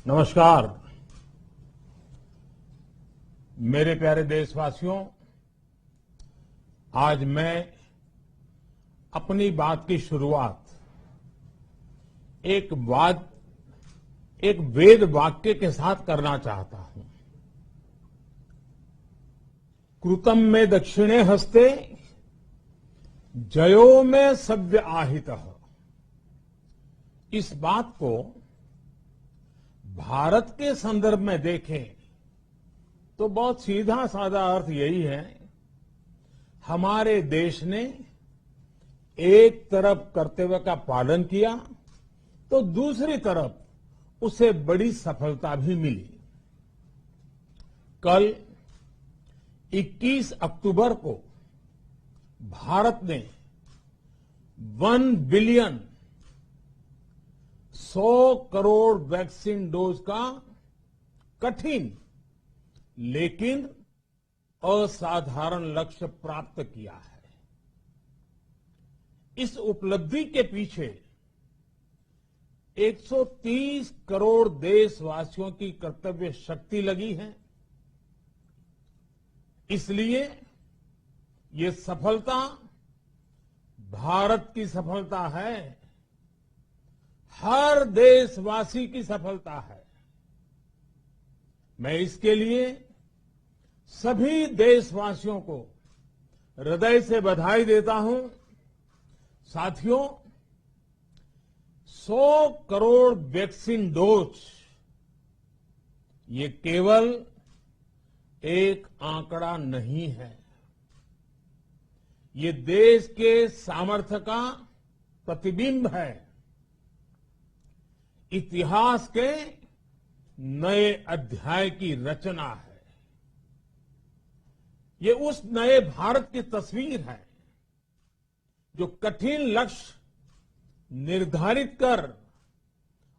नमस्कार। मेरे प्यारे देशवासियों, आज मैं अपनी बात की शुरुआत एक वेद वाक्य के साथ करना चाहता हूं। कृतं में दक्षिणे हस्ते जयो में सव्य आहितः। इस बात को भारत के संदर्भ में देखें तो बहुत सीधा साधा अर्थ यही है, हमारे देश ने एक तरफ कर्तव्य का पालन किया तो दूसरी तरफ उसे बड़ी सफलता भी मिली। कल 21 अक्टूबर को भारत ने 1 बिलियन 100 करोड़ वैक्सीन डोज का कठिन लेकिन असाधारण लक्ष्य प्राप्त किया है। इस उपलब्धि के पीछे 130 करोड़ देशवासियों की कर्तव्य शक्ति लगी है। इसलिए ये सफलता भारत की सफलता है, हर देशवासी की सफलता है। मैं इसके लिए सभी देशवासियों को हृदय से बधाई देता हूं। साथियों, 100 करोड़ वैक्सीन डोज ये केवल एक आंकड़ा नहीं है, ये देश के सामर्थ्य का प्रतिबिंब है, इतिहास के नए अध्याय की रचना है। ये उस नए भारत की तस्वीर है जो कठिन लक्ष्य निर्धारित कर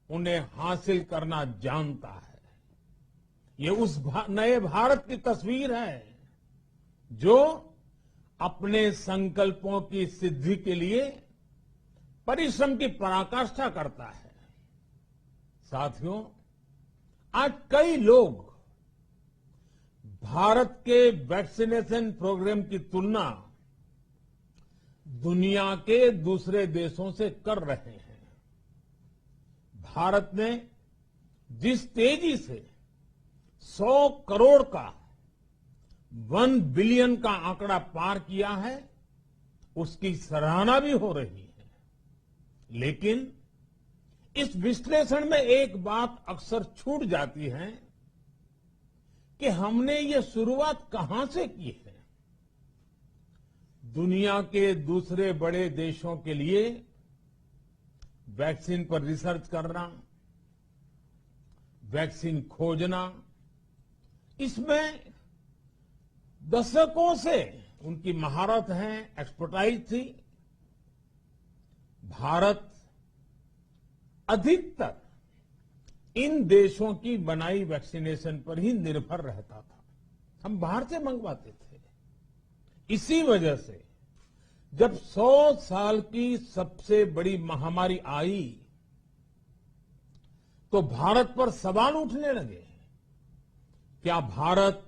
उन्हें हासिल करना जानता है। ये उस नए भारत की तस्वीर है जो अपने संकल्पों की सिद्धि के लिए परिश्रम की पराकाष्ठा करता है। साथियों, आज कई लोग भारत के वैक्सीनेशन प्रोग्राम की तुलना दुनिया के दूसरे देशों से कर रहे हैं। भारत ने जिस तेजी से 100 करोड़ का 1 बिलियन का आंकड़ा पार किया है, उसकी सराहना भी हो रही है। लेकिन इस विश्लेषण में एक बात अक्सर छूट जाती है कि हमने ये शुरुआत कहां से की है। दुनिया के दूसरे बड़े देशों के लिए वैक्सीन पर रिसर्च करना, वैक्सीन खोजना, इसमें दशकों से उनकी महारत है, एक्सपर्टाइज थी। भारत अधिकतर इन देशों की बनाई वैक्सीनेशन पर ही निर्भर रहता था, हम बाहर से मंगवाते थे। इसी वजह से जब 100 साल की सबसे बड़ी महामारी आई तो भारत पर सवाल उठने लगे, क्या भारत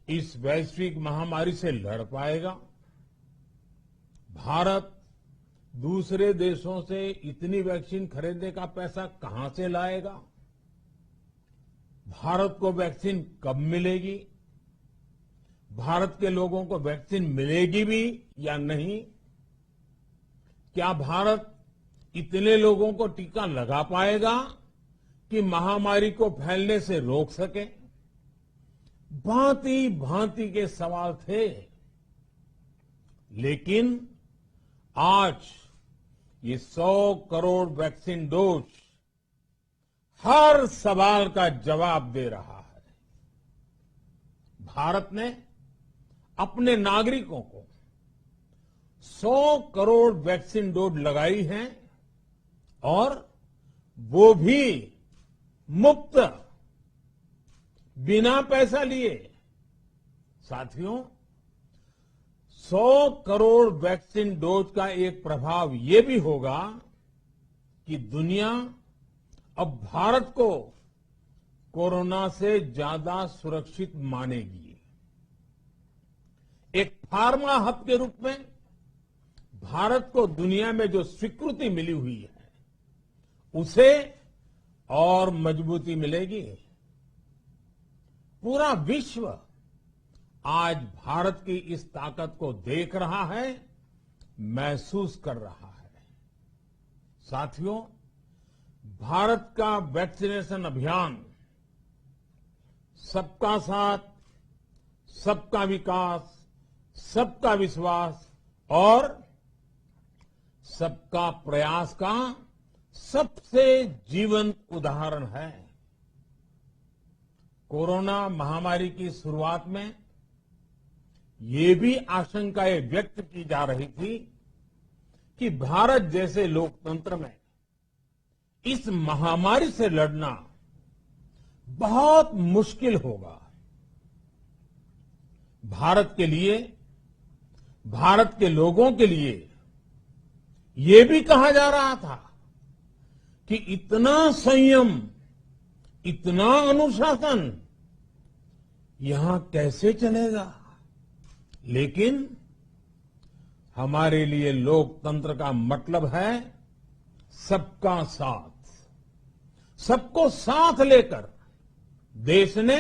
इस वैश्विक महामारी से लड़ पाएगा? भारत दूसरे देशों से इतनी वैक्सीन खरीदने का पैसा कहां से लाएगा? भारत को वैक्सीन कब मिलेगी? भारत के लोगों को वैक्सीन मिलेगी भी या नहीं? क्या भारत इतने लोगों को टीका लगा पाएगा कि महामारी को फैलने से रोक सके? भांति भांति के सवाल थे। लेकिन आज ये 100 करोड़ वैक्सीन डोज हर सवाल का जवाब दे रहा है। भारत ने अपने नागरिकों को 100 करोड़ वैक्सीन डोज लगाई हैं और वो भी मुफ्त, बिना पैसा लिए। साथियों, 100 करोड़ वैक्सीन डोज का एक प्रभाव ये भी होगा कि दुनिया अब भारत को कोरोना से ज्यादा सुरक्षित मानेगी। एक फार्मा हब के रूप में भारत को दुनिया में जो स्वीकृति मिली हुई है, उसे और मजबूती मिलेगी। पूरा विश्व आज भारत की इस ताकत को देख रहा है, महसूस कर रहा है। साथियों, भारत का वैक्सीनेशन अभियान सबका साथ, सबका विकास, सबका विश्वास और सबका प्रयास का सबसे जीवंत उदाहरण है। कोरोना महामारी की शुरुआत में ये भी आशंकाएं व्यक्त की जा रही थी कि भारत जैसे लोकतंत्र में इस महामारी से लड़ना बहुत मुश्किल होगा। भारत के लिए, भारत के लोगों के लिए ये भी कहा जा रहा था कि इतना संयम, इतना अनुशासन यहां कैसे चलेगा। लेकिन हमारे लिए लोकतंत्र का मतलब है सबका साथ। सबको साथ लेकर देश ने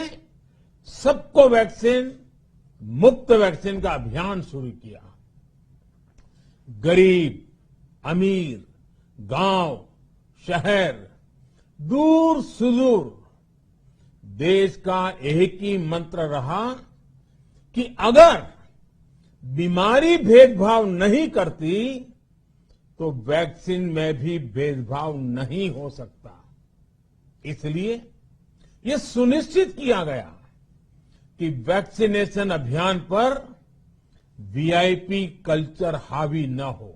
सबको वैक्सीन, मुफ्त वैक्सीन का अभियान शुरू किया। गरीब, अमीर, गांव, शहर, दूर सुदूर, देश का एक ही मंत्र रहा कि अगर बीमारी भेदभाव नहीं करती तो वैक्सीन में भी भेदभाव नहीं हो सकता। इसलिए यह सुनिश्चित किया गया कि वैक्सीनेशन अभियान पर वीआईपी कल्चर हावी न हो।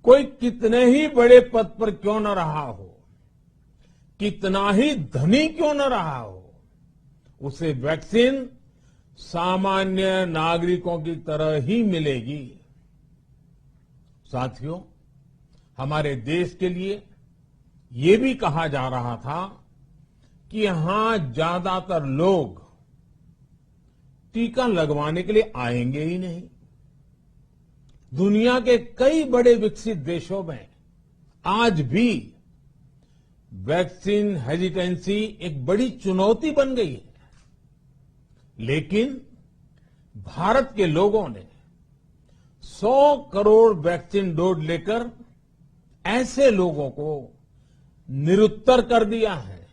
कोई कितने ही बड़े पद पर क्यों न रहा हो, कितना ही धनी क्यों न रहा हो, उसे वैक्सीन सामान्य नागरिकों की तरह ही मिलेगी। साथियों, हमारे देश के लिए ये भी कहा जा रहा था कि यहां ज्यादातर लोग टीका लगवाने के लिए आएंगे ही नहीं। दुनिया के कई बड़े विकसित देशों में आज भी वैक्सीन हेजिटेंसी एक बड़ी चुनौती बन गई है। लेकिन भारत के लोगों ने 100 करोड़ वैक्सीन डोज लेकर ऐसे लोगों को निरुत्तर कर दिया है।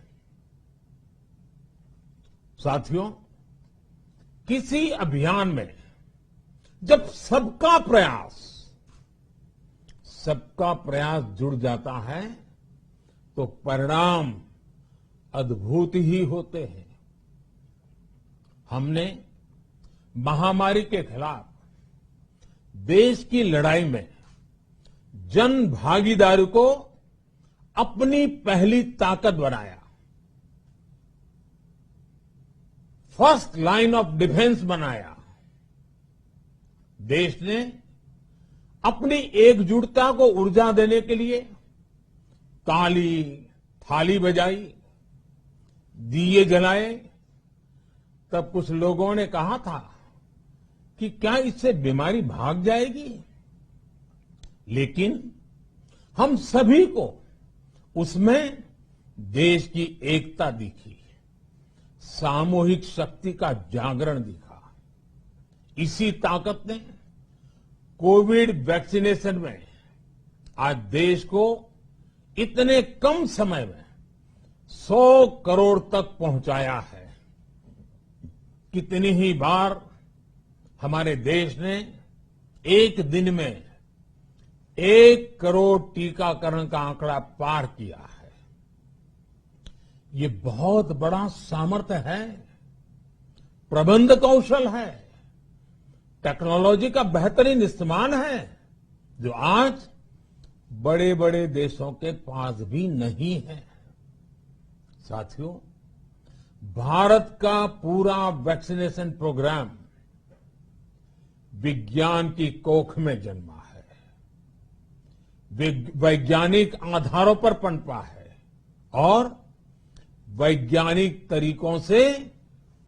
साथियों, किसी अभियान में जब सबका प्रयास जुड़ जाता है तो परिणाम अद्भुत ही होते हैं। हमने महामारी के खिलाफ देश की लड़ाई में जन भागीदारी को अपनी पहली ताकत बनाया। फर्स्ट लाइन ऑफ डिफेंस बनाया। देश ने अपनी एकजुटता को ऊर्जा देने के लिए ताली, थाली बजाई, दिए जलाए। तब कुछ लोगों ने कहा था कि क्या इससे बीमारी भाग जाएगी। लेकिन हम सभी को उसमें देश की एकता दिखी, सामूहिक शक्ति का जागरण दिखा। इसी ताकत ने कोविड वैक्सीनेशन में आज देश को इतने कम समय में 100 करोड़ तक पहुंचाया है। कितनी ही बार हमारे देश ने एक दिन में 1 करोड़ टीकाकरण का आंकड़ा पार किया है। ये बहुत बड़ा सामर्थ्य है, प्रबंध कौशल है, टेक्नोलॉजी का बेहतरीन इस्तेमाल है, जो आज बड़े बड़े देशों के पास भी नहीं है। साथियों, भारत का पूरा वैक्सीनेशन प्रोग्राम विज्ञान की कोख में जन्मा है, वैज्ञानिक आधारों पर पनपा है और वैज्ञानिक तरीकों से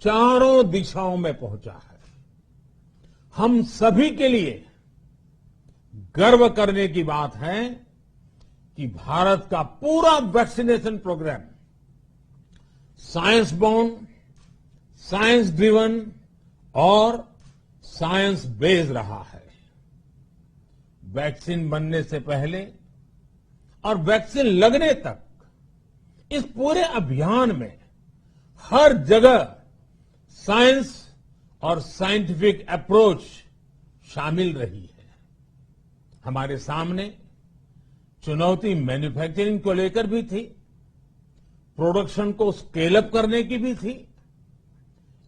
चारों दिशाओं में पहुंचा है। हम सभी के लिए गर्व करने की बात है कि भारत का पूरा vaccination programme science born, science driven और साइंस बेस्ड रहा है। वैक्सीन बनने से पहले और वैक्सीन लगने तक इस पूरे अभियान में हर जगह साइंस और साइंटिफिक अप्रोच शामिल रही है। हमारे सामने चुनौती मैन्युफैक्चरिंग को लेकर भी थी, प्रोडक्शन को स्केल अप करने की भी थी।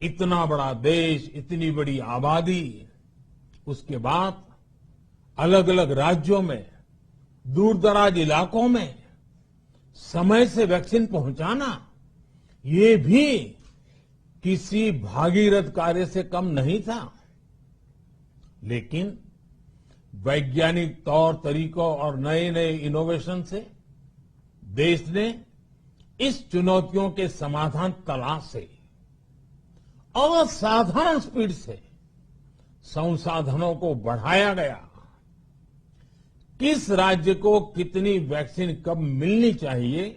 इतना बड़ा देश, इतनी बड़ी आबादी, उसके बाद अलग अलग राज्यों में, दूर दराज इलाकों में समय से वैक्सीन पहुंचाना, ये भी किसी भागीरथ कार्य से कम नहीं था। लेकिन वैज्ञानिक तौर तरीकों और नए नए इनोवेशन से देश ने इस चुनौतियों के समाधान तलाशे। असाधारण स्पीड से संसाधनों को बढ़ाया गया। किस राज्य को कितनी वैक्सीन कब मिलनी चाहिए,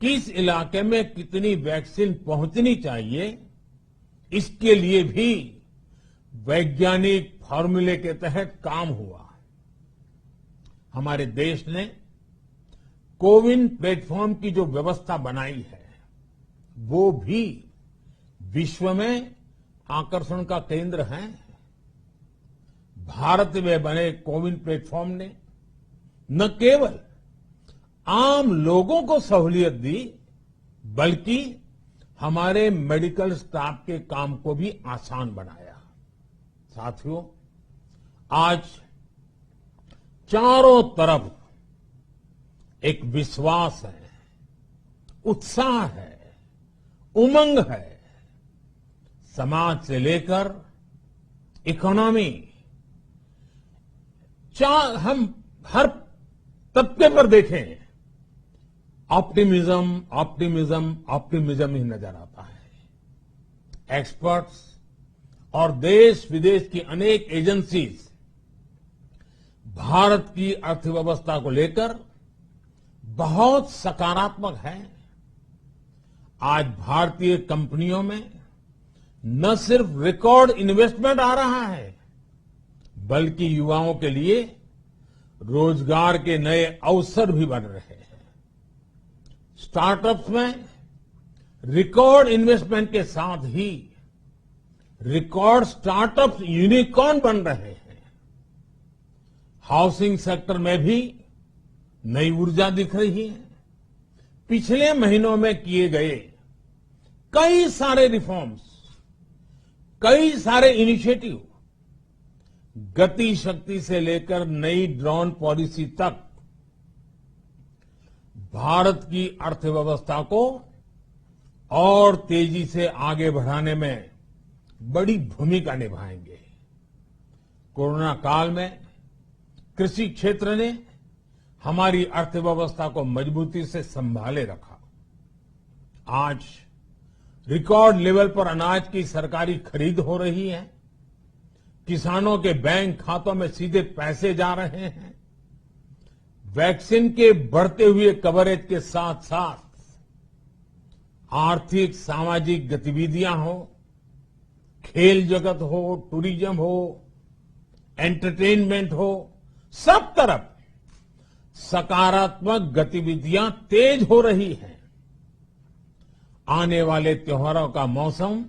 किस इलाके में कितनी वैक्सीन पहुंचनी चाहिए, इसके लिए भी वैज्ञानिक फॉर्मूले के तहत काम हुआ। हमारे देश ने कोविन प्लेटफॉर्म की जो व्यवस्था बनाई है, वो भी विश्व में आकर्षण का केंद्र है। भारत में बने कोविन प्लेटफॉर्म ने न केवल आम लोगों को सहूलियत दी, बल्कि हमारे मेडिकल स्टाफ के काम को भी आसान बनाया। साथियों, आज चारों तरफ एक विश्वास है, उत्साह है, उमंग है। समाज से लेकर इकोनॉमी, हम हर तबके पर देखें, ऑप्टिमिज्म, ऑप्टिमिज्म, ऑप्टिमिज्म ही नजर आता है। एक्सपर्ट्स और देश विदेश की अनेक एजेंसीज भारत की अर्थव्यवस्था को लेकर बहुत सकारात्मक है। आज भारतीय कंपनियों में न सिर्फ रिकॉर्ड इन्वेस्टमेंट आ रहा है, बल्कि युवाओं के लिए रोजगार के नए अवसर भी बन रहे हैं। स्टार्टअप्स में रिकॉर्ड इन्वेस्टमेंट के साथ ही रिकॉर्ड स्टार्टअप्स यूनिकॉर्न बन रहे हैं। हाउसिंग सेक्टर में भी नई ऊर्जा दिख रही है। पिछले महीनों में किए गए कई सारे रिफॉर्म्स, कई सारे इनिशिएटिव, गति शक्ति से लेकर नई ड्रोन पॉलिसी तक भारत की अर्थव्यवस्था को और तेजी से आगे बढ़ाने में बड़ी भूमिका निभाएंगे। कोरोना काल में कृषि क्षेत्र ने हमारी अर्थव्यवस्था को मजबूती से संभाले रखा। आज रिकॉर्ड लेवल पर अनाज की सरकारी खरीद हो रही है। किसानों के बैंक खातों में सीधे पैसे जा रहे हैं। वैक्सीन के बढ़ते हुए कवरेज के साथ साथ आर्थिक सामाजिक गतिविधियां हो, खेल जगत हो, टूरिज्म हो, एंटरटेनमेंट हो, सब तरफ सकारात्मक गतिविधियां तेज हो रही हैं। आने वाले त्योहारों का मौसम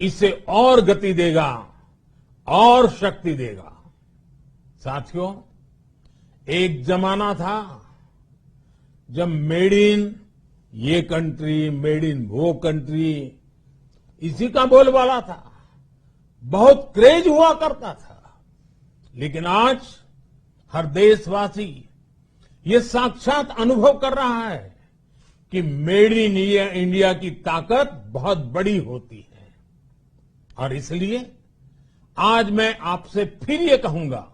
इसे और गति देगा और शक्ति देगा। साथियों, एक जमाना था जब मेड इन ये कंट्री, मेड इन वो कंट्री, इसी का बोलबाला था, बहुत क्रेज हुआ करता था। लेकिन आज हर देशवासी ये साक्षात अनुभव कर रहा है कि मेड इन इंडिया की ताकत बहुत बड़ी होती है। और इसलिए आज मैं आपसे फिर ये कहूंगा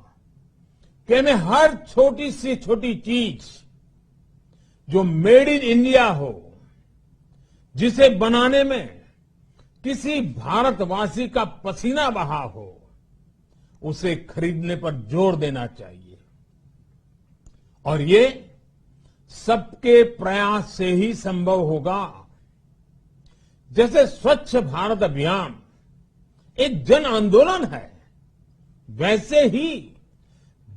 कि हमें हर छोटी से छोटी चीज जो मेड इन इंडिया हो, जिसे बनाने में किसी भारतवासी का पसीना बहा हो, उसे खरीदने पर जोर देना चाहिए। और ये सबके प्रयास से ही संभव होगा। जैसे स्वच्छ भारत अभियान एक जन आंदोलन है, वैसे ही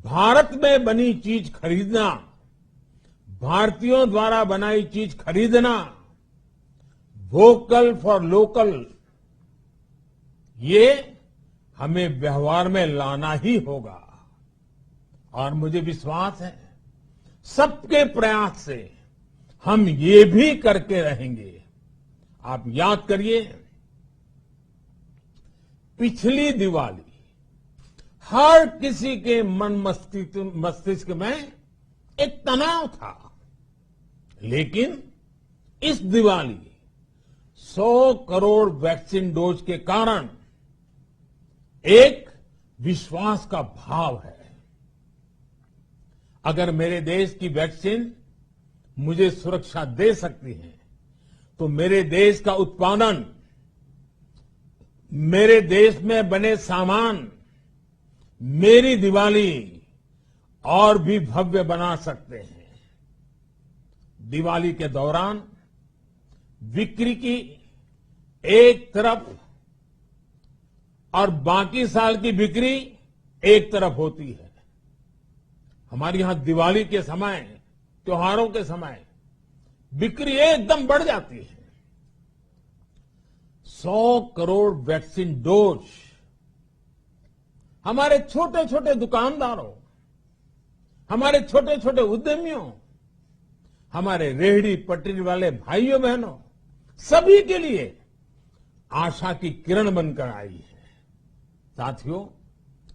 भारत में बनी चीज खरीदना, भारतीयों द्वारा बनाई चीज खरीदना, वोकल फॉर लोकल, ये हमें व्यवहार में लाना ही होगा। और मुझे विश्वास है सबके प्रयास से हम ये भी करके रहेंगे। आप याद करिए, पिछली दिवाली हर किसी के मन मस्तिष्क में एक तनाव था, लेकिन इस दिवाली 100 करोड़ वैक्सीन डोज के कारण एक विश्वास का भाव है। अगर मेरे देश की वैक्सीन मुझे सुरक्षा दे सकती है, तो मेरे देश का उत्पादन, मेरे देश में बने सामान मेरी दिवाली और भी भव्य बना सकते हैं। दिवाली के दौरान बिक्री की एक तरफ और बाकी साल की बिक्री एक तरफ होती है। हमारे यहां दिवाली के समय, त्योहारों के समय बिक्री एकदम बढ़ जाती है। 100 करोड़ वैक्सीन डोज हमारे छोटे छोटे दुकानदारों, हमारे छोटे छोटे उद्यमियों, हमारे रेहड़ी पटरी वाले भाइयों बहनों, सभी के लिए आशा की किरण बनकर आई है। साथियों,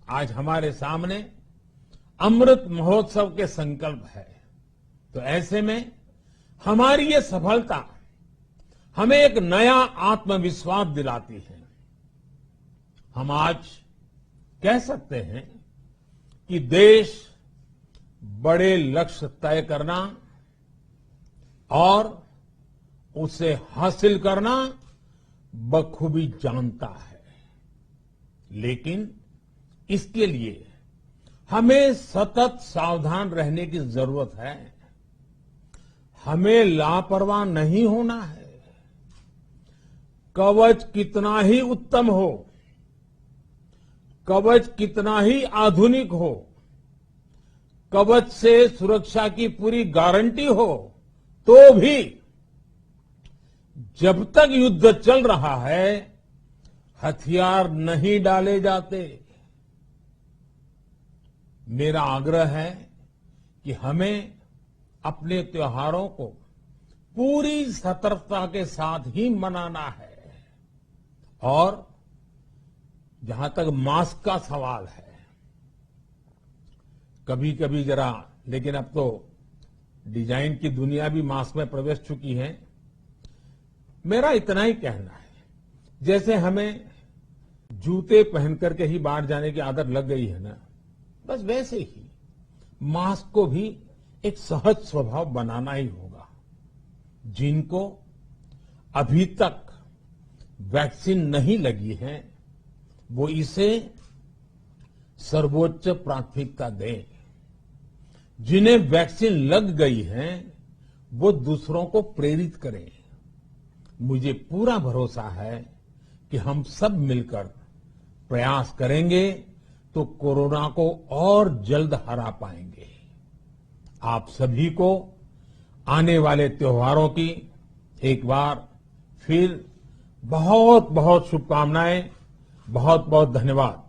आज हमारे सामने अमृत महोत्सव के संकल्प है, तो ऐसे में हमारी ये सफलता हमें एक नया आत्मविश्वास दिलाती है। हम आज कह सकते हैं कि देश बड़े लक्ष्य तय करना और उसे हासिल करना बखूबी जानता है, लेकिन इसके लिए हमें सतत सावधान रहने की जरूरत है। हमें लापरवाह नहीं होना है। कवच कितना ही उत्तम हो, कवच कितना ही आधुनिक हो, कवच से सुरक्षा की पूरी गारंटी हो, तो भी जब तक युद्ध चल रहा है, हथियार नहीं डाले जाते। मेरा आग्रह है कि हमें अपने त्योहारों को पूरी सतर्कता के साथ ही मनाना है। और जहां तक मास्क का सवाल है, कभी कभी जरा, लेकिन अब तो डिजाइन की दुनिया भी मास्क में प्रवेश चुकी है। मेरा इतना ही कहना है, जैसे हमें जूते पहन करके ही बाहर जाने की आदत लग गई है ना, बस वैसे ही मास्क को भी एक सहज स्वभाव बनाना ही होगा। जिनको अभी तक वैक्सीन नहीं लगी है, वो इसे सर्वोच्च प्राथमिकता दें। जिन्हें वैक्सीन लग गई है, वो दूसरों को प्रेरित करें। मुझे पूरा भरोसा है कि हम सब मिलकर प्रयास करेंगे तो कोरोना को और जल्द हरा पाएंगे। आप सभी को आने वाले त्योहारों की एक बार फिर बहुत बहुत शुभकामनाएं। बहुत बहुत धन्यवाद।